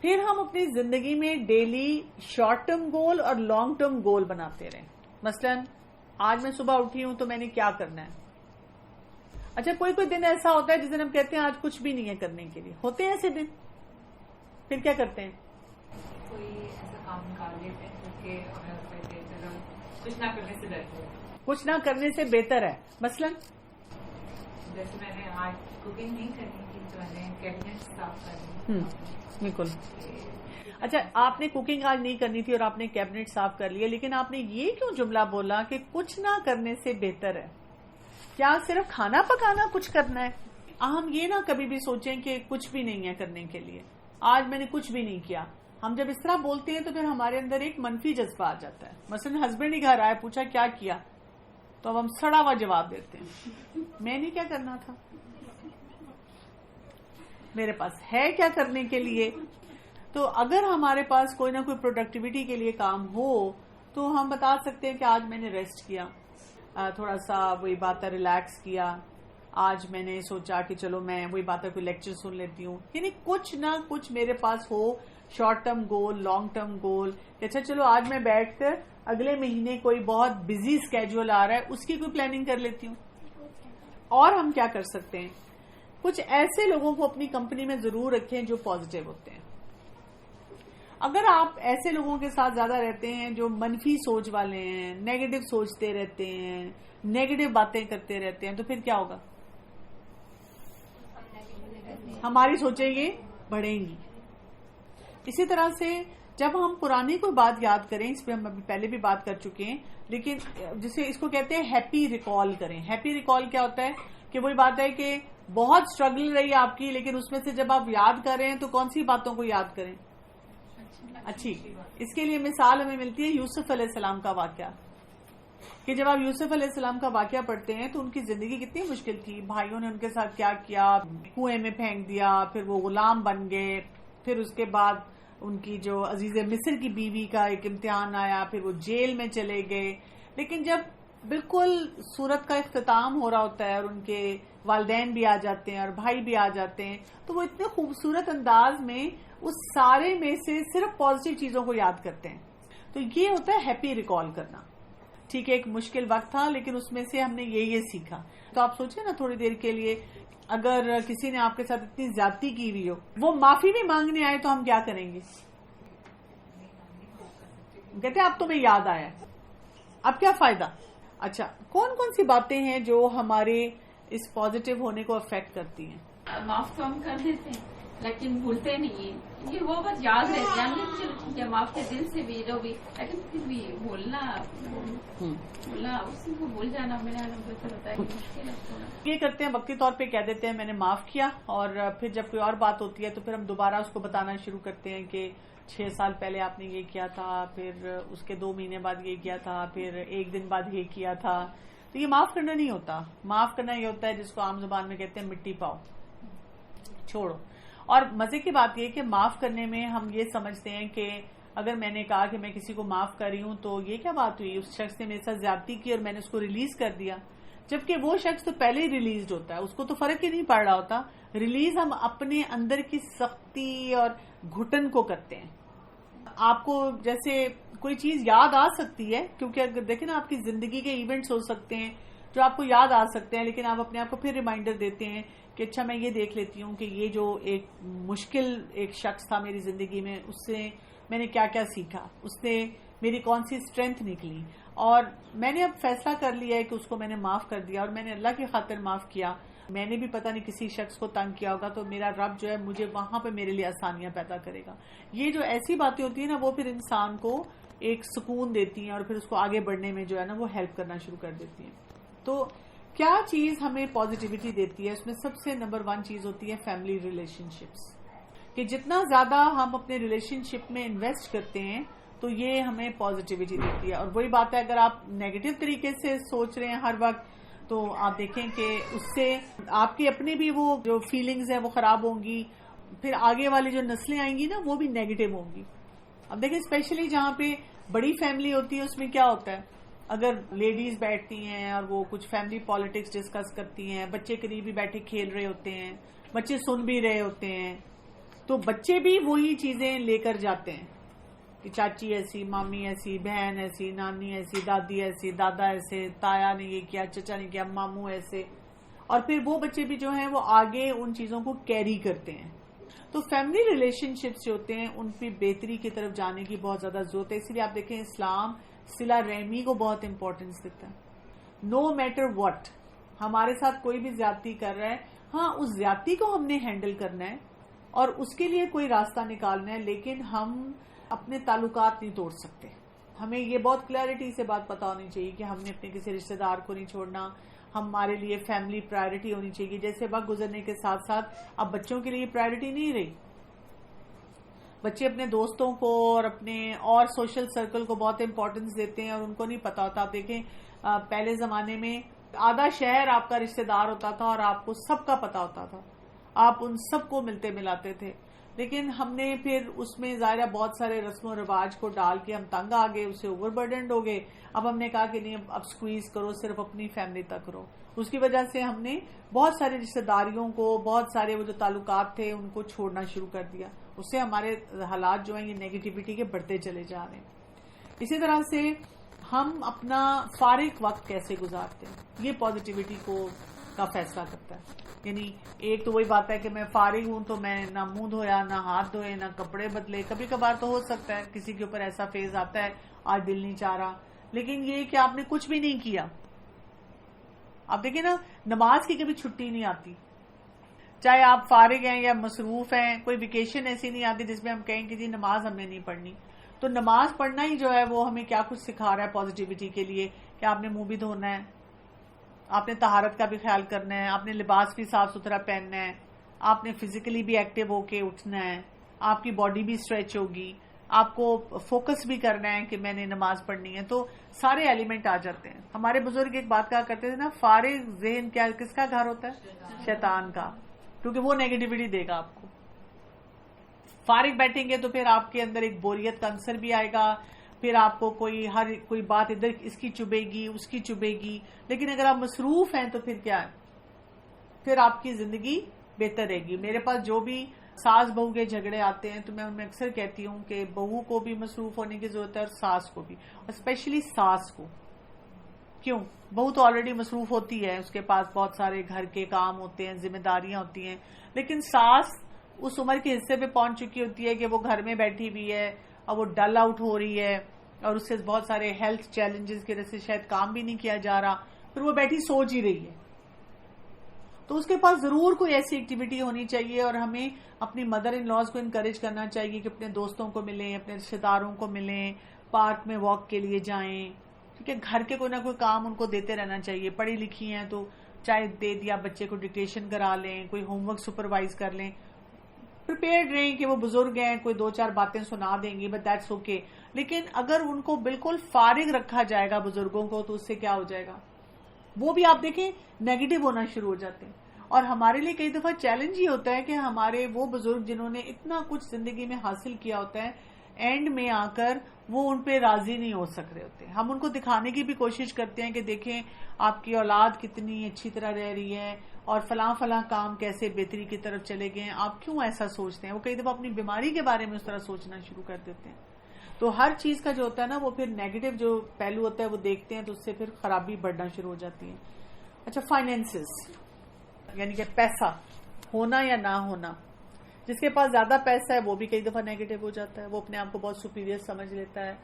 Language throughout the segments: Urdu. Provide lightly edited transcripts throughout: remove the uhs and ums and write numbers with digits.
پھر ہم اپنی زندگی میں ڈیلی شارٹ ٹرم گول اور لانگ ٹرم گول بناتے رہیں. مثلا آج میں صبح اٹھی ہوں تو میں نے کیا کرنا ہے. اچھا کوئی دن ایسا ہوتا ہے جس دن ہم کہتے ہیں آج کچھ بھی نہیں ہے کرنے کے لیے. ہوتے ہیں ایسے دن. پھر کیا کرتے ہیں؟ کوئی ایسا کام نکال لیتے ہیں کہ کچھ نہ کرنے سے بہتر ہے. کچھ نہ کرنے سے بہتر ہے. مثلا جیسے میں نے آج کوکنگ نہیں کرنی تھی تو میں نے کیبنٹ صاف کرنی. بالکل. اچھا آپ نے کوکنگ آج نہیں کرنی تھی اور آپ نے کیبنٹ صاف کر لیا, لیکن آپ نے یہ کیوں جملہ بولا کہ کچھ نہ کرنے سے بہتر ہے؟ کیا صرف کھانا پکانا کچھ کرنا ہے؟ ہم یہ نہ کبھی بھی سوچیں کہ کچھ بھی نہیں ہے کرنے کے لیے, آج میں نے کچھ بھی نہیں کیا. ہم جب اس طرح بولتے ہیں تو پھر ہمارے اندر ایک منفی جذبہ آ جاتا ہے. مثلا ہسبینڈ ہی گھر آئے, پوچھا کیا کیا, تو اب ہم سڑا ہوا جواب دیتے ہیں, میں نے کیا کرنا تھا, میرے پاس ہے کیا کرنے کے لیے. تو اگر ہمارے پاس کوئی نہ کوئی پروڈکٹیوٹی کے لیے کام ہو تو ہم بتا سکتے ہیں کہ آج میں نے ریسٹ کیا, تھوڑا سا وہی بات ہے ریلیکس کیا, آج میں نے سوچا کہ چلو میں وہی بات ہے کوئی لیکچر سن لیتی ہوں. یعنی کچھ نہ کچھ میرے پاس ہو, short term goal, long term goal, کہ اچھا چلو آج میں بیٹھ کر اگلے مہینے کوئی بہت بزی اسکیڈول آ رہا ہے اس کی کوئی پلاننگ کر لیتی ہوں. اور ہم کیا کر سکتے ہیں, کچھ ایسے لوگوں کو اپنی کمپنی میں ضرور رکھیں جو پازیٹیو ہوتے ہیں. اگر آپ ایسے لوگوں کے ساتھ زیادہ رہتے ہیں جو منفی سوچ والے ہیں, نیگیٹو سوچتے رہتے ہیں, نیگیٹو باتیں کرتے رہتے ہیں, تو پھر کیا ہوگا؟ ہماری سوچیں یہ بڑھیں گی. اسی طرح سے جب ہم پرانی کوئی بات یاد کریں, اس پہ ہم ابھی پہلے بھی بات کر چکے ہیں, لیکن جسے اس کو کہتے ہیں ہیپی ریکال کریں. ہیپی ریکال کیا ہوتا ہے کہ وہی بات ہے کہ بہت اسٹرگل رہی آپ کی, لیکن اس میں سے جب آپ یاد کریں تو کون سی باتوں کو یاد کریں؟ اچھی. اس کے لیے مثال ہمیں ملتی ہے یوسف علیہ السلام کا واقعہ, کہ جب آپ یوسف علیہ السلام کا واقعہ پڑھتے ہیں تو ان کی زندگی کتنی مشکل تھی. بھائیوں نے ان کے ساتھ کیا کیا, کنویں میں پھینک دیا, پھر وہ غلام بن گئے, پھر اس کے بعد ان کی جو عزیز مصر کی بیوی کا ایک امتحان آیا, پھر وہ جیل میں چلے گئے. لیکن جب بالکل سورت کا اختتام ہو رہا ہوتا ہے اور ان کے والدین بھی آ جاتے ہیں اور بھائی بھی آ جاتے ہیں, تو وہ اتنے خوبصورت انداز میں اس سارے میں سے صرف پازیٹیو چیزوں کو یاد کرتے ہیں. تو یہ ہوتا ہے ہیپی ریکال کرنا. ٹھیک ہے ایک مشکل وقت تھا, لیکن اس میں سے ہم نے یہ سیکھا. تو آپ سوچیں نا تھوڑی دیر کے لیے, اگر کسی نے آپ کے ساتھ اتنی زیادتی کی ہوئی ہو, وہ معافی بھی مانگنے آئے, تو ہم کیا کریں گے؟ کہتے ہیں اب تمہیں یاد آیا, اب کیا فائدہ. اچھا کون کون سی باتیں ہیں جو ہمارے اس پازیٹیو ہونے کو افیکٹ کرتی ہیں؟ معاف تو ہم کر دیتے ہیں لیکن بھولتے نہیں ہیں, یہ وہ بات یاد رہتی ہے. معاف کے دل سے بھی جو بھی, لیکن پھر بھی بھولنا اسی کو بھول جانا میرا بہتر ہوتا ہے. مشکل ہے. یہ کرتے ہیں وقتی طور پہ کہہ دیتے ہیں میں نے معاف کیا, اور پھر جب کوئی اور بات ہوتی ہے تو پھر ہم دوبارہ اس کو بتانا شروع کرتے ہیں کہ 6 سال پہلے آپ نے یہ کیا تھا, پھر اس کے 2 مہینے بعد یہ کیا تھا, پھر 1 دن بعد یہ کیا تھا. تو یہ معاف کرنا نہیں ہوتا. معاف کرنا یہ ہوتا ہے جس کو عام زبان میں کہتے ہیں مٹی پاؤ, چھوڑو. اور مزے کی بات یہ کہ معاف کرنے میں ہم یہ سمجھتے ہیں کہ اگر میں نے کہا کہ میں کسی کو معاف کر رہی ہوں تو یہ کیا بات ہوئی, اس شخص نے میرے ساتھ زیادتی کی اور میں نے اس کو ریلیز کر دیا, جبکہ وہ شخص تو پہلے ہی ریلیزڈ ہوتا ہے, اس کو تو فرق ہی نہیں پڑ رہا ہوتا. ریلیز ہم اپنے اندر کی سختی اور گھٹن کو کرتے ہیں. آپ کو جیسے کوئی چیز یاد آ سکتی ہے, کیونکہ اگر دیکھیں نا آپ کی زندگی کے ایونٹس ہو سکتے ہیں جو آپ کو یاد آ سکتے ہیں, لیکن آپ اپنے آپ کو پھر ریمائنڈر دیتے ہیں کہ اچھا میں یہ دیکھ لیتی ہوں کہ یہ جو ایک مشکل ایک شخص تھا میری زندگی میں, اس سے میں نے کیا کیا سیکھا, اس سے میری کون سی اسٹرینتھ نکلی, اور میں نے اب فیصلہ کر لیا ہے کہ اس کو میں نے معاف کر دیا اور میں نے اللہ کی خاطر معاف کیا. میں نے بھی پتہ نہیں کسی شخص کو تنگ کیا ہوگا تو میرا رب جو ہے مجھے وہاں پہ میرے لیے آسانیاں پیدا کرے گا. یہ جو ایسی باتیں ہوتی ہیں نا وہ پھر انسان کو ایک سکون دیتی ہیں اور پھر اس کو آگے بڑھنے میں جو ہے نا وہ ہیلپ کرنا شروع کر دیتی ہیں. تو کیا چیز ہمیں پازیٹیوٹی دیتی ہے؟ اس میں سب سے نمبر 1 چیز ہوتی ہے فیملی ریلیشن شپس, کہ جتنا زیادہ ہم اپنے ریلیشن شپ میں انویسٹ کرتے ہیں تو یہ ہمیں پازیٹیوٹی دیتی ہے. اور وہی بات ہے اگر آپ نیگیٹو طریقے سے سوچ رہے ہیں ہر وقت تو آپ دیکھیں کہ اس سے آپ کی اپنی بھی وہ جو فیلنگز ہیں وہ خراب ہوں گی, پھر آگے والی جو نسلیں آئیں گی نا وہ بھی نیگیٹو ہوں گی. اب دیکھیں اسپیشلی جہاں پہ بڑی فیملی ہوتی ہے اس میں کیا ہوتا ہے, اگر لیڈیز بیٹھتی ہیں اور وہ کچھ فیملی پالیٹکس ڈسکس کرتی ہیں, بچے قریب بھی بیٹھے کھیل رہے ہوتے ہیں, بچے سن بھی رہے ہوتے ہیں, تو بچے بھی وہی چیزیں لے کر جاتے ہیں کہ چاچی ایسی، مامی ایسی، بہن ایسی، نانی ایسی، دادی ایسی، دادا ایسے، تایا نے یہ کیا، چچا نے کیا، ماموں ایسے. اور پھر وہ بچے بھی جو ہیں وہ آگے ان چیزوں کو کیری کرتے ہیں. تو فیملی ریلیشن شپس جو ہوتے ہیں ان پہ بہتری کی طرف جانے کی بہت زیادہ ضرورت ہے. اسی لیے آپ دیکھیں اسلام صلہ رحمی کو بہت امپورٹنس دیتا ہے. نو میٹر واٹ ہمارے ساتھ کوئی بھی زیادتی کر رہا ہے، ہاں اس زیادتی کو ہم نے ہینڈل کرنا ہے اور اس کے لیے کوئی راستہ نکالنا ہے، لیکن ہم اپنے تعلقات نہیں توڑ سکتے. ہمیں یہ بہت کلیئرٹی سے بات پتا ہونی چاہیے کہ ہم نے اپنے کسی رشتہ دار کو نہیں چھوڑنا. ہمارے لیے فیملی پرائرٹی ہونی چاہیے. جیسے وقت گزرنے کے ساتھ ساتھ اب بچوں کے لیے پرائرٹی نہیں رہی. بچے اپنے دوستوں کو اور اپنے اور سوشل سرکل کو بہت امپورٹنس دیتے ہیں اور ان کو نہیں پتا ہوتا. آپ دیکھیں پہلے زمانے میں آدھا شہر آپ کا رشتہ دار ہوتا تھا اور آپ کو سب کا پتا ہوتا تھا، آپ ان سب کو ملتے ملاتے تھے. لیکن ہم نے پھر اس میں ظاہرہ بہت سارے رسم و رواج کو ڈال کے ہم تنگ آ گئے، اسے اوور برڈنڈ ہو گئے. اب ہم نے کہا کہ نہیں، اب سکویز کرو، صرف اپنی فیملی تک کرو. اس کی وجہ سے ہم نے بہت سارے رشتہ داریوں کو، بہت سارے وہ جو تعلقات تھے ان کو چھوڑنا شروع کر دیا. اس سے ہمارے حالات جو ہیں یہ نیگیٹیوٹی کے بڑھتے چلے جا رہے ہیں. اسی طرح سے ہم اپنا فارغ وقت کیسے گزارتے ہیں یہ پازیٹیوٹی کا فیصلہ کرتا ہے. یعنی ایک تو وہی بات ہے کہ میں فارغ ہوں تو میں نہ منہ دھویا، نہ ہاتھ دھوئے، نہ کپڑے بدلے. کبھی کبھار تو ہو سکتا ہے کسی کے اوپر ایسا فیز آتا ہے آج دل نہیں چاہ رہا، لیکن یہ کہ آپ نے کچھ بھی نہیں کیا. آپ دیکھیں نا، نماز کی کبھی چھٹی نہیں آتی، چاہے آپ فارغ ہیں یا مصروف ہیں. کوئی ویکیشن ایسی نہیں آتی جس میں ہم کہیں کہ جی نماز ہم نے نہیں پڑھنی. تو نماز پڑھنا ہی جو ہے وہ ہمیں کیا کچھ سکھا رہا ہے پازیٹیوٹی کے لیے، کہ آپ نے منہ بھی دھونا ہے، آپ نے طہارت کا بھی خیال کرنا ہے، آپ نے لباس بھی صاف ستھرا پہننا ہے، آپ نے فزیکلی بھی ایکٹیو ہو کے اٹھنا ہے، آپ کی باڈی بھی اسٹریچ ہوگی، آپ کو فوکس بھی کرنا ہے کہ میں نے نماز پڑھنی ہے. تو سارے ایلیمنٹ آ جاتے ہیں. ہمارے بزرگ ایک بات کہا کرتے تھے نا، فارغ ذہن کیا کس کا گھر ہوتا ہے؟ شیطان کا، کیونکہ وہ نیگیٹیوٹی دے گا آپ کو. فارغ بیٹھیں گے تو پھر آپ کے اندر ایک بوریت کا عنصر بھی آئے گا، پھر آپ کو کوئی بات ادھر اس کی چبھے گی، اس کی چبھے گی. لیکن اگر آپ مصروف ہیں تو پھر کیا ہے، پھر آپ کی زندگی بہتر رہے گی. میرے پاس جو بھی ساس بہو کے جھگڑے آتے ہیں تو میں ان میں اکثر کہتی ہوں کہ بہو کو بھی مصروف ہونے کی ضرورت ہے اور ساس کو بھی، اور اسپیشلی ساس کو. کیوں؟ بہو تو آلریڈی مصروف ہوتی ہے، اس کے پاس بہت سارے گھر کے کام ہوتے ہیں، ذمہ داریاں ہوتی ہیں. لیکن ساس اس عمر کے حصے پہ پہنچ چکی ہوتی ہے کہ وہ گھر میں بیٹھی ہوئی ہے اور وہ ڈل آؤٹ ہو رہی ہے، اور اس سے بہت سارے ہیلتھ چیلنجز کی وجہ سے شاید کام بھی نہیں کیا جا رہا، پھر وہ بیٹھی سوچ ہی رہی ہے. تو اس کے پاس ضرور کوئی ایسی ایکٹیویٹی ہونی چاہیے. اور ہمیں اپنی مدر ان لاز کو انکریج کرنا چاہیے کہ اپنے دوستوں کو ملیں، اپنے رشتے داروں کو ملیں، پارک میں واک کے لیے جائیں. ٹھیک ہے، گھر کے کوئی نہ کوئی کام ان کو دیتے رہنا چاہیے. پڑھی لکھی ہیں تو چاہے دے دیا، بچے کو ڈکٹیشن کرا لیں، کوئی ہوم ورک سپروائز کر لیں. پریپیئرڈ رہیں کہ وہ بزرگ ہیں، کوئی دو چار باتیں سنا دیں گی، بٹ دیٹس اوکے. لیکن اگر ان کو بالکل فارغ رکھا جائے گا بزرگوں کو تو اس سے کیا ہو جائے گا، وہ بھی آپ دیکھیں نیگیٹو ہونا شروع ہو جاتے ہیں. اور ہمارے لیے کئی دفعہ چیلنج یہ ہوتا ہے کہ ہمارے وہ بزرگ جنہوں نے اتنا کچھ زندگی میں حاصل کیا ہوتا ہے، اینڈ میں آ کر وہ ان پہ راضی نہیں ہو سک رہے ہوتے. ہم ان کو دکھانے کی بھی کوشش کرتے ہیں کہ دیکھیں آپ کی اولاد کتنی اچھی طرح رہ رہی ہے اور فلاں فلاں کام کیسے بہتری کی طرف چلے گئے ہیں، آپ کیوں ایسا سوچتے ہیں. وہ کئی دفعہ اپنی بیماری کے بارے میں اس طرح سوچنا شروع کر دیتے ہیں. تو ہر چیز کا جو ہوتا ہے نا وہ پھر نیگیٹو جو پہلو ہوتا ہے وہ دیکھتے ہیں تو اس سے پھر خرابی بڑھنا شروع ہو جاتی ہے. اچھا، فائنینسز یعنی کہ پیسہ ہونا یا نہ ہونا. جس کے پاس زیادہ پیسہ ہے وہ بھی کئی دفعہ نیگیٹو ہو جاتا ہے، وہ اپنے آپ کو بہت سپیریئر سمجھ لیتا ہے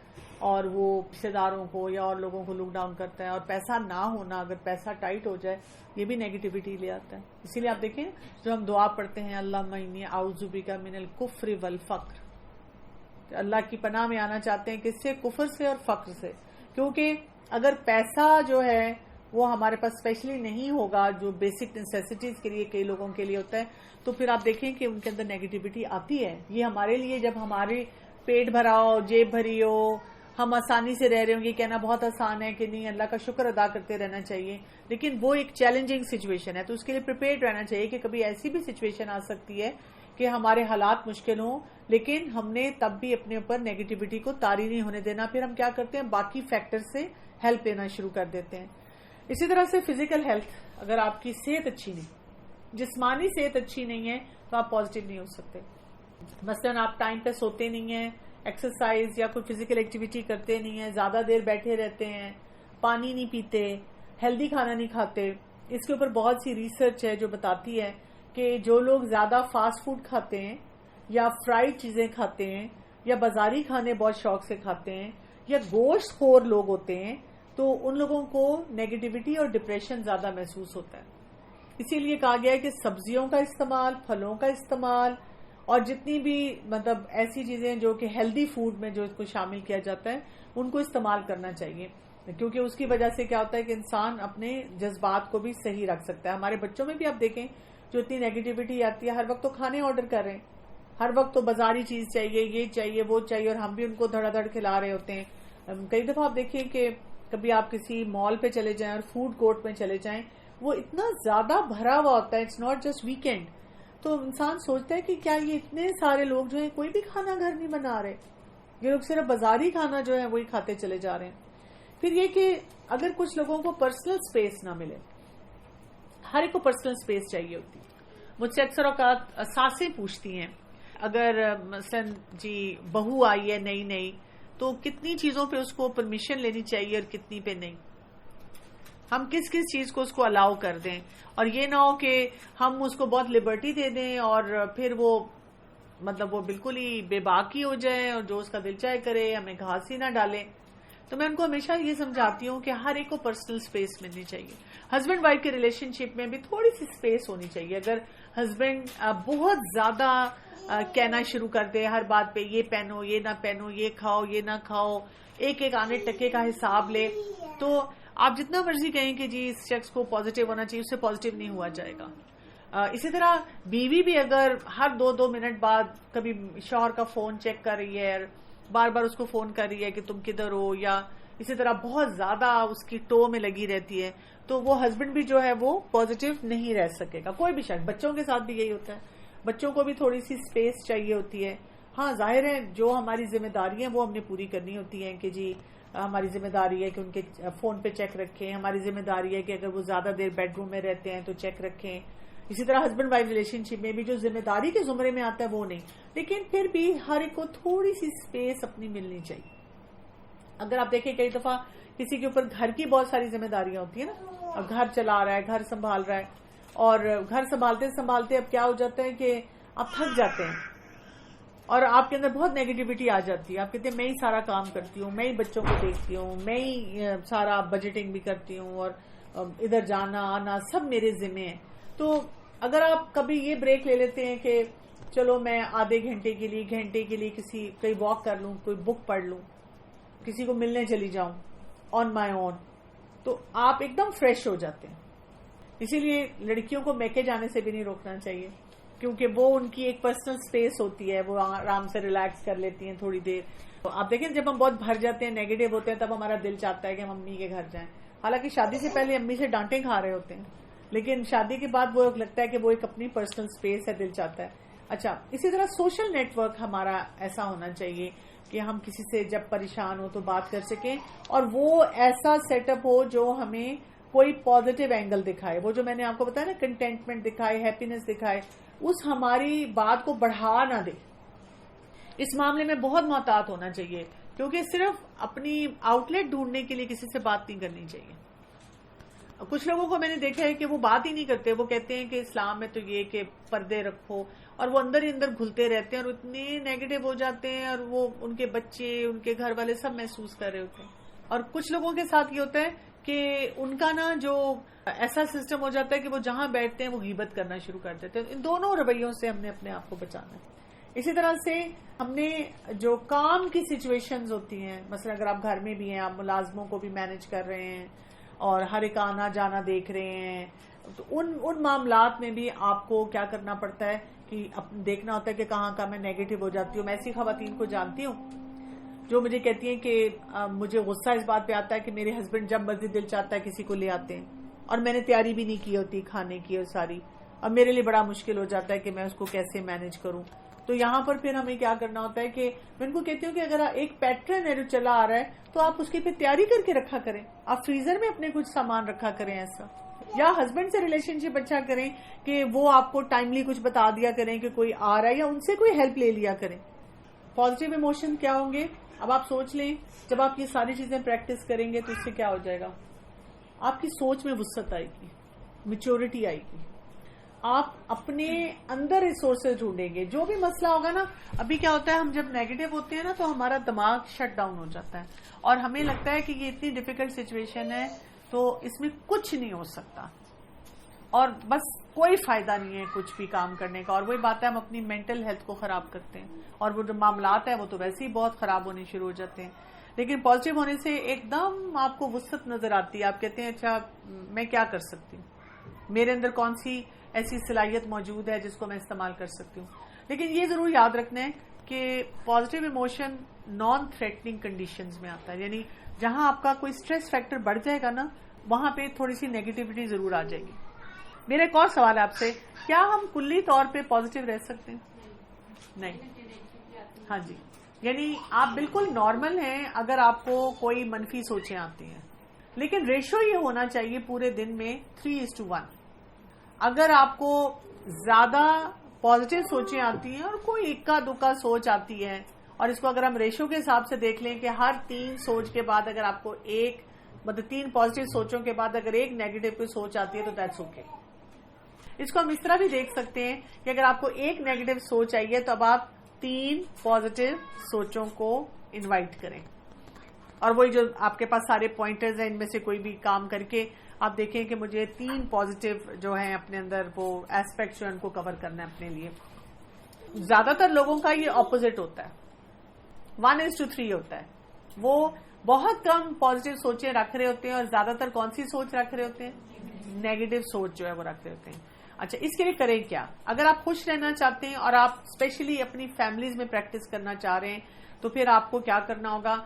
اور وہ رشتہ داروں کو یا اور لوگوں کو لک ڈاؤن کرتا ہے. اور پیسہ نہ ہونا، اگر پیسہ ٹائٹ ہو جائے، یہ بھی نیگیٹیوٹی لے آتا ہے. اسی لیے آپ دیکھیں جو ہم دعا پڑھتے ہیں، اللہم انی اعوذ بک من الکفر والفقر، اللہ کی پناہ میں آنا چاہتے ہیں کس سے؟ کفر سے اور فقر سے. کیونکہ اگر پیسہ جو ہے وہ ہمارے پاس اسپیشلی نہیں ہوگا، جو بیسک نیسیسٹیز کے لیے کئی لوگوں کے لیے ہوتا ہے، تو پھر آپ دیکھیں کہ ان کے اندر نیگیٹیوٹی آتی ہے. یہ ہمارے لیے جب ہمارے پیٹ بھرا ہو، جیب بھری ہو، ہم آسانی سے رہ رہے ہوں گے، کہنا بہت آسان ہے کہ نہیں، اللہ کا شکر ادا کرتے رہنا چاہیے. لیکن وہ ایک چیلنجنگ سچویشن ہے، تو اس کے لیے پریپیئرڈ رہنا چاہیے کہ کبھی ایسی بھی سچویشن آ سکتی ہے کہ ہمارے حالات مشکل ہوں، لیکن ہم نے تب بھی اپنے اوپر نیگیٹیوٹی کو طاری نہیں ہونے دینا. پھر ہم کیا کرتے ہیں، باقی فیکٹر سے ہیلپ لینا شروع کر دیتے ہیں. اسی طرح سے فزیکل ہیلتھ، اگر آپ کی صحت اچھی نہیں، جسمانی صحت اچھی نہیں ہے تو آپ پازیٹیو نہیں ہو سکتے. مثلاً آپ ٹائم پہ سوتے نہیں ہیں, ایکسرسائز یا کوئی فزیکل ایکٹیویٹی کرتے نہیں ہیں, زیادہ دیر بیٹھے رہتے ہیں, پانی نہیں پیتے, ہیلدی کھانا نہیں کھاتے. اس کے اوپر بہت سی ریسرچ ہے جو بتاتی ہے کہ جو لوگ زیادہ فاسٹ فوڈ کھاتے ہیں یا فرائیڈ چیزیں کھاتے ہیں یا بازاری کھانے بہت شوق سے کھاتے ہیں یا گوشت خور لوگ ہوتے ہیں, تو ان لوگوں کو نیگیٹیوٹی اور ڈپریشن زیادہ محسوس ہوتا ہے. اسی لیے کہا گیا ہے کہ سبزیوں کا استعمال, پھلوں کا استعمال اور جتنی بھی مطلب ایسی چیزیں جو کہ ہیلدی فوڈ میں جو اس کو شامل کیا جاتا ہے ان کو استعمال کرنا چاہیے, کیونکہ اس کی وجہ سے کیا ہوتا ہے کہ انسان اپنے جذبات کو بھی صحیح رکھ سکتا ہے. ہمارے بچوں میں بھی آپ دیکھیں جو اتنی نیگیٹیوٹی آتی ہے, ہر وقت تو کھانے آرڈر کر رہے ہیں, ہر وقت تو بازاری چیز چاہیے, یہ چاہیے وہ چاہیے, اور ہم بھی ان کو دھڑا دھڑ کھلا رہے ہوتے ہیں. کئی دفعہ آپ دیکھیں کہ کبھی آپ کسی مال پہ چلے جائیں اور فوڈ کورٹ میں چلے جائیں, وہ اتنا زیادہ بھرا ہوا ہوتا ہے, اٹس ناٹ جسٹ ویکینڈ. تو انسان سوچتا ہے کہ کیا یہ اتنے سارے لوگ جو ہیں کوئی بھی کھانا گھر نہیں بنا رہے, یہ لوگ صرف بازاری کھانا جو ہے وہی کھاتے چلے جا رہے ہیں. پھر یہ کہ اگر کچھ لوگوں کو پرسنل سپیس نہ ملے, ہر ایک کو پرسنل سپیس چاہیے ہوتی ہے. مجھ سے اکثر اوقات ساسیں پوچھتی ہیں, اگر مثلا جی بہو آئی ہے نئی تو کتنی چیزوں پہ اس کو پرمیشن لینی چاہیے اور کتنی پہ نہیں, ہم کس کس چیز کو اس کو الاؤ کر دیں, اور یہ نہ ہو کہ ہم اس کو بہت لبرٹی دے دیں اور پھر وہ مطلب وہ بالکل ہی بے باکی ہو جائے اور جو اس کا دل چاہے کرے, ہمیں گھاس ہی نہ ڈالے. تو میں ان کو ہمیشہ یہ سمجھاتی ہوں کہ ہر ایک کو پرسنل سپیس ملنی چاہیے. ہسبینڈ وائف کے ریلیشن شپ میں بھی تھوڑی سی سپیس ہونی چاہیے. اگر ہسبینڈ بہت زیادہ کہنا شروع کر دے ہر بات پہ, یہ پہنو یہ نہ پہنو, یہ کھاؤ یہ نہ کھاؤ, ایک ایک آنے ٹکے کا حساب لے, تو آپ جتنا مرضی کہیں کہ جی اس شخص کو پازیٹیو ہونا چاہیے, اس سے پازیٹیو نہیں ہوا جائے گا. اسی طرح بیوی بھی اگر ہر 2 منٹ بعد کبھی شوہر کا فون چیک کر رہی ہے, بار بار اس کو فون کر رہی ہے کہ تم کدھر ہو, یا اسی طرح بہت زیادہ اس کی ٹو میں لگی رہتی ہے, تو وہ ہسبینڈ بھی جو ہے وہ پازیٹیو نہیں رہ سکے گا. کوئی بھی شخص, بچوں کے ساتھ بھی یہی ہوتا ہے, بچوں کو بھی تھوڑی سی سپیس چاہیے ہوتی ہے. ہاں ظاہر ہے جو ہماری ذمہ داری ہیں وہ ہم نے پوری کرنی ہوتی ہیں کہ جی ہماری ذمہ داری ہے کہ ان کے فون پہ چیک رکھیں, ہماری ذمہ داری ہے کہ اگر وہ زیادہ دیر بیڈ روم میں رہتے ہیں تو چیک رکھیں. اسی طرح ہسبینڈ وائف ریلیشن شپ میں بھی جو ذمہ داری کے زمرے میں آتا ہے وہ نہیں, لیکن پھر بھی ہر ایک کو تھوڑی سی سپیس اپنی ملنی چاہیے. اگر آپ دیکھیں کئی دفعہ کسی کے اوپر گھر کی بہت ساری ذمہ داریاں ہوتی ہیں نا, اب گھر چلا رہا ہے, گھر سنبھال رہا ہے, اور گھر سنبھالتے اب کیا ہو جاتا ہے کہ آپ تھک جاتے ہیں اور آپ کے اندر بہت نیگیٹیوٹی آ جاتی ہے. آپ کہتے ہیں میں ہی سارا کام کرتی ہوں, میں ہی بچوں کو دیکھتی ہوں, میں ہی سارا بجٹنگ بھی کرتی ہوں, اور ادھر جانا آنا سب میرے ذمہ ہیں. تو اگر آپ کبھی یہ بریک لے لیتے ہیں کہ چلو میں آدھے گھنٹے کے لیے کہیں واک کر لوں, کوئی بک پڑھ لوں, کسی کو ملنے چلی جاؤں آن مائی اون, تو آپ ایک دم فریش ہو جاتے ہیں. اسی لیے لڑکیوں کو میکے جانے سے بھی نہیں روکنا چاہیے, کیونکہ وہ ان کی ایک پرسنل سپیس ہوتی ہے, وہ آرام سے ریلیکس کر لیتی ہیں تھوڑی دیر. تو آپ دیکھیں جب ہم بہت بھر جاتے ہیں, نیگیٹو ہوتے ہیں, تب ہمارا دل چاہتا ہے کہ ہم امی کے گھر جائیں, حالانکہ شادی سے پہلے امی سے ڈانٹیں کھا رہے ہوتے ہیں, لیکن شادی کے بعد وہ لگتا ہے کہ وہ ایک اپنی پرسنل سپیس ہے, دل چاہتا ہے. اچھا, اسی طرح سوشل نیٹ ورک ہمارا ایسا ہونا چاہیے کہ ہم کسی سے جب پریشان ہو تو بات کر سکیں, اور وہ ایسا سیٹ اپ ہو جو ہمیں کوئی پازیٹیو اینگل دکھائے. وہ جو میں نے آپ کو بتایا نا, کنٹینٹمنٹ دکھائے, ہیپینس دکھائے, اس ہماری بات کو بڑھا نہ دے. اس معاملے میں بہت محتاط ہونا چاہیے, کیونکہ صرف اپنی آؤٹ لیٹ ڈھونڈنے کے لیے کسی سے بات نہیں کرنی چاہیے. کچھ لوگوں کو میں نے دیکھا ہے کہ وہ بات ہی نہیں کرتے, وہ کہتے ہیں کہ اسلام میں تو یہ کہ پردے رکھو, اور وہ اندر ہی اندر گھلتے رہتے ہیں اور اتنے نیگیٹو ہو جاتے ہیں, اور وہ ان کے بچے, ان کے گھر والے سب محسوس کر رہے ہوتے ہیں. اور کچھ لوگوں کے ساتھ یہ ہوتا ہے کہ ان کا نا جو ایسا سسٹم ہو جاتا ہے کہ وہ جہاں بیٹھتے ہیں وہ غیبت کرنا شروع کر دیتے ہیں. ان دونوں رویوں سے ہم نے اپنے آپ کو بچانا ہے. اسی طرح سے ہم نے جو کام کی سچویشنز ہوتی ہیں, مثلا اگر آپ گھر میں بھی ہیں, آپ ملازموں کو بھی مینج کر رہے ہیں اور ہر ایک آنا جانا دیکھ رہے ہیں, تو ان معاملات میں بھی آپ کو کیا کرنا پڑتا ہے کہ دیکھنا ہوتا ہے کہ کہاں کہاں میں نیگیٹو ہو جاتی ہوں. میں ایسی خواتین کو جانتی ہوں جو مجھے کہتی ہیں کہ مجھے غصہ اس بات پہ آتا ہے کہ میرے ہسبینڈ جب مرضی دل چاہتا ہے کسی کو لے آتے ہیں, اور میں نے تیاری بھی نہیں کی ہوتی کھانے کی اور ساری, اور میرے لیے بڑا مشکل ہو جاتا ہے کہ میں اس کو کیسے مینج کروں. تو یہاں پر پھر ہمیں کیا کرنا ہوتا ہے کہ میں ان کو کہتی ہوں کہ اگر ایک پیٹرن ہے جو چلا آ رہا ہے تو آپ اس کی پھر تیاری کر کے رکھا کریں, آپ فریزر میں اپنے کچھ سامان رکھا کریں ایسا. یا ہسبینڈ سے ریلیشن شپ اچھا کریں کہ وہ آپ کو ٹائملی کچھ بتا دیا کریں کہ کوئی آ رہا ہے، یا ان سے کوئی ہیلپ لے لیا کریں. پازیٹیو ایموشن کیا ہوں گے؟ اب آپ سوچ لیں، جب آپ یہ ساری چیزیں پریکٹس کریں گے تو اس سے کیا ہو جائے گا؟ آپ کی سوچ میں وسعت آئے گی، میچورٹی آئے گی، آپ اپنے اندر ریسورسز ڈھونڈیں گے. جو بھی مسئلہ ہوگا نا، ابھی کیا ہوتا ہے ہم جب نیگیٹو ہوتے ہیں نا تو ہمارا دماغ شٹ ڈاؤن ہو جاتا ہے اور ہمیں لگتا ہے کہ یہ اتنی ڈیفیکلٹ سچویشن ہے تو اس میں کچھ نہیں ہو سکتا اور بس کوئی فائدہ نہیں ہے کچھ بھی کام کرنے کا. اور وہی بات ہے، ہم اپنی مینٹل ہیلتھ کو خراب کرتے ہیں اور وہ جو معاملات ہیں وہ تو ویسے ہی بہت خراب ہونے شروع ہو جاتے ہیں. لیکن پازیٹیو ہونے سے ایک دم آپ کو وسعت نظر آتی ہے. آپ کہتے ہیں اچھا میں کیا کر سکتی ہوں، میرے اندر کون سی ایسی صلاحیت موجود ہے جس کو میں استعمال کر سکتی ہوں. لیکن یہ ضرور یاد رکھنا ہے کہ positive emotion naan threatening conditions میں آتا ہے، یعنی جہاں آپ کا کوئی اسٹریس فیکٹر بڑھ جائے گا نا وہاں پہ تھوڑی سی نیگیٹیوٹی ضرور آ جائے گی. میرا ایک اور سوال ہے آپ سے، کیا ہم کلی طور پہ پازیٹیو رہ سکتے ہیں؟ نہیں. ہاں جی، یعنی آپ بالکل نارمل ہیں اگر آپ کو کوئی منفی سوچیں آتی ہیں، لیکن ریشو یہ ہونا چاہیے پورے دن میں 3:1. اگر آپ کو زیادہ پازیٹیو سوچیں آتی ہیں اور کوئی اکا دکا سوچ آتی ہے، اور اس کو اگر ہم ریشو کے حساب سے دیکھ لیں کہ ہر 3 سوچ کے بعد اگر آپ کو ایک مطلب 3 پازیٹیو سوچوں کے بعد اگر ایک نیگیٹو کوئی سوچ آتی ہے تو دیٹس اوکے. اس کو ہم اس طرح بھی دیکھ سکتے ہیں کہ اگر آپ کو ایک نیگیٹو سوچ آئی ہے تو اب آپ 3 پازیٹیو سوچوں کو انوائٹ کریں، اور وہی جو آپ کے پاس سارے پوائنٹرز ہیں ان میں سے کوئی بھی کام کر کے آپ دیکھیں کہ مجھے 3 پازیٹیو جو ہیں اپنے اندر وہ ایسپیکٹ جو ان کو کور کرنا ہے اپنے لیے. زیادہ تر لوگوں کا یہ اپوزٹ ہوتا ہے، 1:3 ہوتا ہے. وہ بہت کم پازیٹیو سوچیں رکھ رہے ہوتے ہیں اور زیادہ تر کون سی سوچ رکھ رہے ہوتے ہیں؟ نیگیٹو سوچ جو ہے وہ رکھ رہے ہوتے ہیں. اچھا، اس کے لیے کریں کیا؟ اگر آپ خوش رہنا چاہتے ہیں اور آپ اسپیشلی اپنی فیملیز میں پریکٹس کرنا چاہ رہے ہیں تو پھر آپ کو کیا کرنا ہوگا؟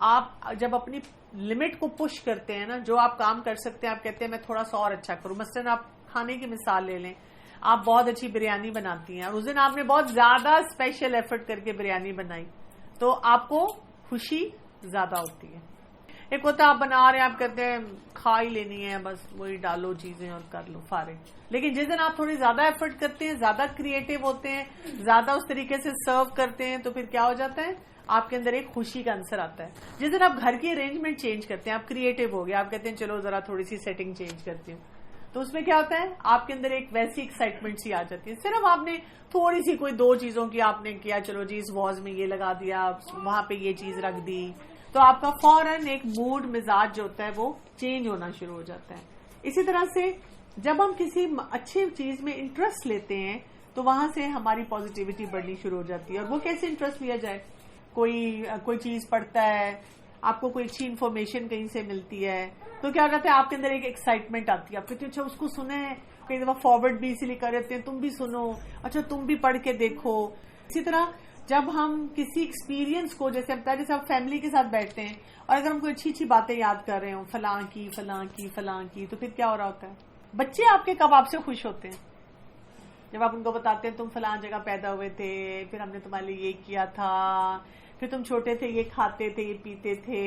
آپ جب اپنی لمٹ کو پش کرتے ہیں نا، جو آپ کام کر سکتے ہیں آپ کہتے ہیں میں تھوڑا سا اور اچھا کروں. مثلاً آپ کھانے کی مثال لے لیں، آپ بہت اچھی بریانی بناتی ہیں اور اس دن آپ نے بہت زیادہ اسپیشل ایفرٹ کر کے بریانی بنائی تو آپ کو خوشی زیادہ ہوتی ہے. ایک ہوتا ہے آپ بنا رہے ہیں، آپ کہتے ہیں کھا ہی لینی ہے بس، وہی ڈالو چیزیں اور کر لو فارغ. لیکن جس دن آپ تھوڑی زیادہ ایفرٹ کرتے ہیں، زیادہ کریٹو ہوتے ہیں، زیادہ اس طریقے سے سرو کرتے ہیں تو پھر کیا ہو جاتا ہے؟ آپ کے اندر ایک خوشی کا عنصر آتا ہے. جس دن آپ گھر کی ارینجمنٹ چینج کرتے ہیں، آپ کریٹو ہو گئے، آپ کہتے ہیں چلو ذرا تھوڑی سی سیٹنگ چینج کرتی ہوں، تو اس میں کیا ہوتا ہے؟ آپ کے اندر ایک ویسی ایکسائٹمنٹ سی آ جاتی ہے. صرف آپ نے تھوڑی سی کوئی 2 چیزوں کی آپ نے کیا، چلو جی اس واز میں یہ لگا دیا، وہاں پہ یہ چیز رکھ دی، تو آپ کا فوراً ایک موڈ مزاج جو ہوتا ہے وہ چینج ہونا شروع ہو جاتا ہے. اسی طرح سے جب ہم کسی اچھی چیز میں انٹرسٹ لیتے ہیں تو وہاں سے ہماری پازیٹیوٹی بڑھنی شروع ہو جاتی ہے. اور وہ کیسے انٹرسٹ لیا جائے؟ کوئی چیز پڑھتا ہے، آپ کو کوئی اچھی انفارمیشن کہیں سے ملتی ہے تو کیا کہتے ہیں آپ کے اندر ایک ایکسائٹمنٹ آتی ہے. آپ کہتے ہیں اچھا اس کو سنا ہے، کئی دفعہ فارورڈ بھی اسی لیے کر دیتے ہیں تم بھی سنو، اچھا تم بھی پڑھ کے دیکھو. اسی طرح جب ہم کسی ایکسپیرینس کو، جیسے آپ فیملی کے ساتھ بیٹھتے ہیں اور اگر ہم کوئی اچھی اچھی باتیں یاد کر رہے ہوں، فلاں کی تو پھر کیا ہو رہا ہوتا ہے؟ بچے آپ کے کب آپ سے خوش ہوتے ہیں؟ جب آپ ان کو بتاتے ہیں تم فلاں جگہ پیدا ہوئے تھے، پھر ہم نے تمہارے لیے یہ کیا تھا، پھر تم چھوٹے تھے یہ کھاتے تھے یہ پیتے تھے،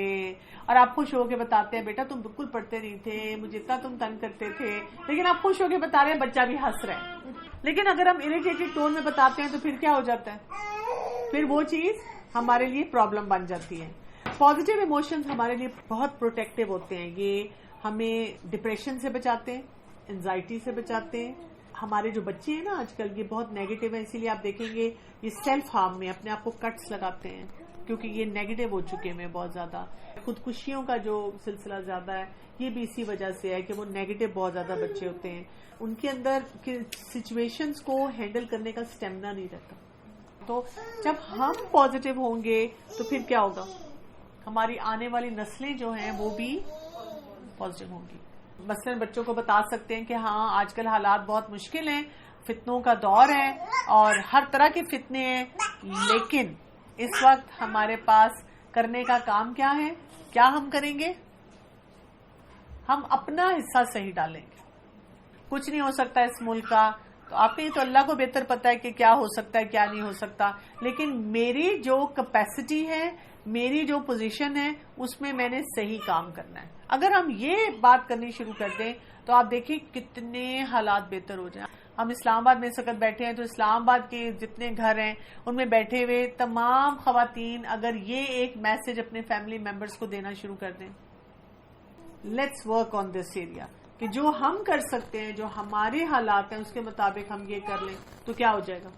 اور آپ خوش ہو کے بتاتے ہیں بیٹا تم بالکل پڑھتے نہیں تھے، مجھے اتنا تم تنگ کرتے تھے، لیکن آپ خوش ہو کے بتا رہے ہیں، بچہ بھی ہنس رہا ہے. لیکن اگر ہم اریٹیٹڈ ٹون میں بتاتے ہیں تو پھر کیا ہو جاتا ہے؟ پھر وہ چیز ہمارے لیے پرابلم بن جاتی ہے. پازیٹیو ایموشنز ہمارے لیے بہت پروٹیکٹیو ہوتے ہیں. یہ ہمیں ڈپریشن سے بچاتے ہیں، انزائٹی سے بچاتے ہیں. ہمارے جو بچے ہیں نا آج کل یہ بہت نیگیٹو ہیں، اسی لیے آپ دیکھیں گے یہ سیلف ہارم میں اپنے آپ کو کٹس لگاتے ہیں کیونکہ یہ نیگیٹو ہو چکے ہیں بہت زیادہ. خودکشیوں کا جو سلسلہ زیادہ ہے یہ بھی اسی وجہ سے ہے کہ وہ نیگیٹو بہت زیادہ بچے ہوتے ہیں، ان کے اندر سچویشنز کو ہینڈل کرنے کا اسٹیمنا نہیں رہتا. تو جب ہم پازیٹیو ہوں گے تو پھر کیا ہوگا؟ ہماری آنے والی نسلیں جو ہیں وہ بھی پازیٹیو ہوں گی. مثلاً بچوں کو بتا سکتے ہیں کہ ہاں آج کل حالات بہت مشکل ہیں، فتنوں کا دور ہے اور ہر طرح کے فتنے ہیں، لیکن اس وقت ہمارے پاس کرنے کا کام کیا ہے؟ کیا ہم کریں گے؟ ہم اپنا حصہ صحیح ڈالیں گے. کچھ نہیں ہو سکتا اس ملک کا، تو آپ کے تو اللہ کو بہتر پتا ہے کہ کیا ہو سکتا ہے کیا نہیں ہو سکتا، لیکن میری جو کیپیسٹی ہے، میری جو پوزیشن ہے، اس میں میں نے صحیح کام کرنا ہے. اگر ہم یہ بات کرنی شروع کر دیں تو آپ دیکھیں کتنے حالات بہتر ہو جائیں. ہم اسلام آباد میں اس وقت بیٹھے ہیں تو اسلام آباد کے جتنے گھر ہیں ان میں بیٹھے ہوئے تمام خواتین اگر یہ ایک میسج اپنے فیملی ممبرز کو دینا شروع کر دیں، let's work on this area, کہ جو ہم کر سکتے ہیں، جو ہمارے حالات ہیں اس کے مطابق ہم یہ کر لیں تو کیا ہو جائے گا؟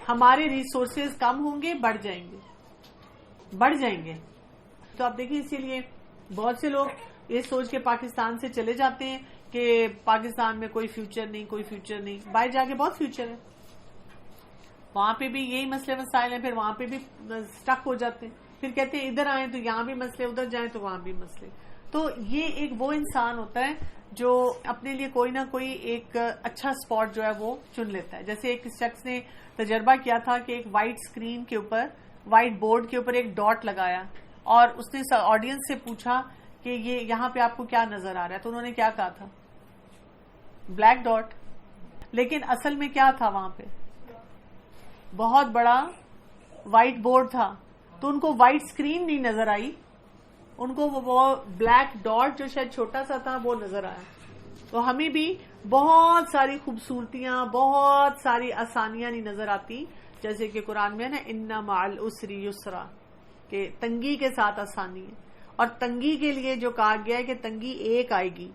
ہمارے ریسورسز کم ہوں گے، بڑھ جائیں گے. تو آپ دیکھیں اسی لیے بہت سے لوگ یہ سوچ کے پاکستان سے چلے جاتے ہیں کہ پاکستان میں کوئی فیوچر نہیں. باہر جا کے بہت فیوچر ہے، وہاں پہ بھی یہی مسئلے مسائل ہیں، پھر وہاں پہ بھی سٹک ہو جاتے ہیں، پھر کہتے ہیں ادھر آئیں تو یہاں بھی مسئلے، ادھر جائیں تو وہاں بھی مسئلے. تو یہ ایک وہ انسان ہوتا ہے جو اپنے لیے کوئی نہ کوئی ایک اچھا سپاٹ جو ہے وہ چن لیتا ہے. جیسے ایک شخص نے تجربہ کیا تھا کہ ایک وائٹ اسکرین کے اوپر، وائٹ بورڈ کے اوپر ایک ڈاٹ لگایا اور اس نے آڈینس سے پوچھا کہ یہ یہاں پہ آپ کو کیا نظر آ رہا ہے، تو انہوں نے کیا کہا تھا؟ Black dot. لیکن اصل میں کیا تھا وہاں پہ؟ بہت بڑا وائٹ بورڈ تھا. تو ان کو وائٹ اسکرین نہیں نظر آئی، ان کو وہ بلیک ڈاٹ جو شاید چھوٹا سا تھا وہ نظر آیا. تو ہمیں بھی بہت ساری خوبصورتیاں، بہت ساری آسانیاں نہیں نظر آتی، جیسے کہ قرآن میں ہے نا ان مع العسر یسرا، کہ تنگی کے ساتھ آسانی ہے. اور تنگی کے لیے جو کہا گیا ہے کہ تنگی ایک آئے گی،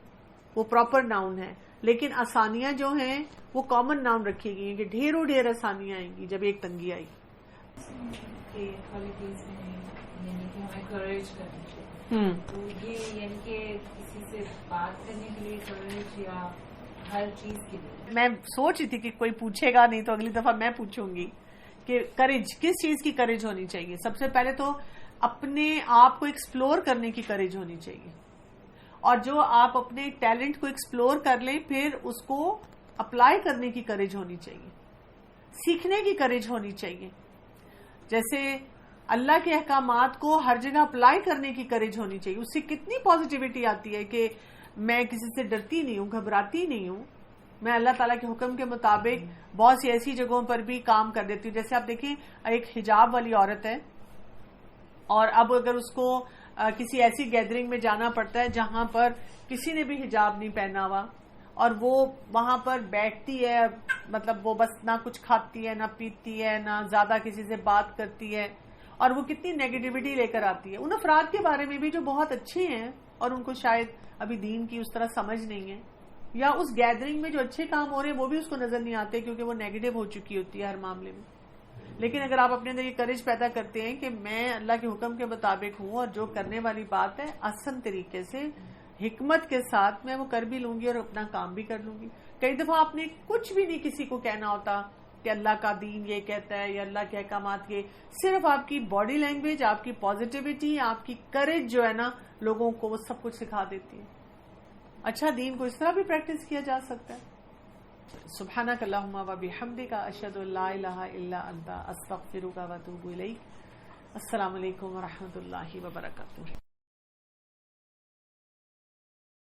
وہ پراپر ناؤن ہے، لیکن آسانیاں جو ہیں وہ کامن ناؤن رکھی گئی ہیں کہ ڈھیروں ڈھیر آسانیاں آئیں گی جب ایک تنگی آئے گی. یعنی کہ ہمیں کریج کرنی چاہیے، تو یہ یعنی کہ کسی سے بات کرنے کے لیے کریج یا ہر چیز کے لیے؟ میں سوچ رہی تھی کہ کوئی پوچھے گا نہیں تو اگلی دفعہ میں پوچھوں گی کہ کریج، کس چیز کی کریج ہونی چاہیے. سب سے پہلے تو اپنے آپ کو ایکسپلور کرنے کی کریج ہونی چاہیے، اور جو آپ اپنے ٹیلنٹ کو ایکسپلور کر لیں پھر اس کو اپلائی کرنے کی کریج ہونی چاہیے، سیکھنے کی کریج ہونی چاہیے. جیسے اللہ کے احکامات کو ہر جگہ اپلائی کرنے کی کریج ہونی چاہیے. اس سے کتنی پازیٹیوٹی آتی ہے کہ میں کسی سے ڈرتی نہیں ہوں، گھبراتی نہیں ہوں، میں اللہ تعالیٰ کے حکم کے مطابق بہت سی ایسی جگہوں پر بھی کام کر دیتی ہوں. جیسے آپ دیکھیں ایک حجاب والی عورت ہے، اور اب اگر اس کو کسی ایسی گیدرنگ میں جانا پڑتا ہے جہاں پر کسی نے بھی حجاب نہیں پہنا ہوا، اور وہ وہاں پر بیٹھتی ہے، مطلب وہ بس نہ کچھ کھاتی ہے، نہ پیتی ہے، نہ زیادہ کسی سے بات کرتی ہے، اور وہ کتنی نیگیٹیوٹی لے کر آتی ہے. ان افراد کے بارے میں بھی جو بہت اچھے ہیں اور ان کو شاید ابھی دین کی اس طرح سمجھ نہیں ہے، یا اس گیدرنگ میں جو اچھے کام ہو رہے ہیں وہ بھی اس کو نظر نہیں آتے کیونکہ وہ نیگیٹو ہو چکی ہوتی ہے ہر معاملے میں. لیکن اگر آپ اپنے اندر یہ کریج پیدا کرتے ہیں کہ میں اللہ کے حکم کے مطابق ہوں اور جو کرنے والی بات ہے آسان طریقے سے حکمت کے ساتھ میں وہ کر بھی لوں گی اور اپنا کام بھی کر لوں گی. کئی دفعہ آپ نے کچھ بھی نہیں کسی کو کہنا ہوتا کہ اللہ کا دین یہ کہتا ہے یا اللہ کے احکامات یہ، صرف آپ کی باڈی لینگویج، آپ کی پازیٹیوٹی، آپ کی کریج جو ہے نا لوگوں کو وہ سب کچھ سکھا دیتی ہے. اچھا دین کو اس طرح بھی پریکٹس کیا جا سکتا ہے. سبحانک اللہم و بحمدک، اشہد ان لا الہ الا انت، استغفرک و اتوب الیک. السلام علیکم و رحمۃ اللہ وبرکاتہ.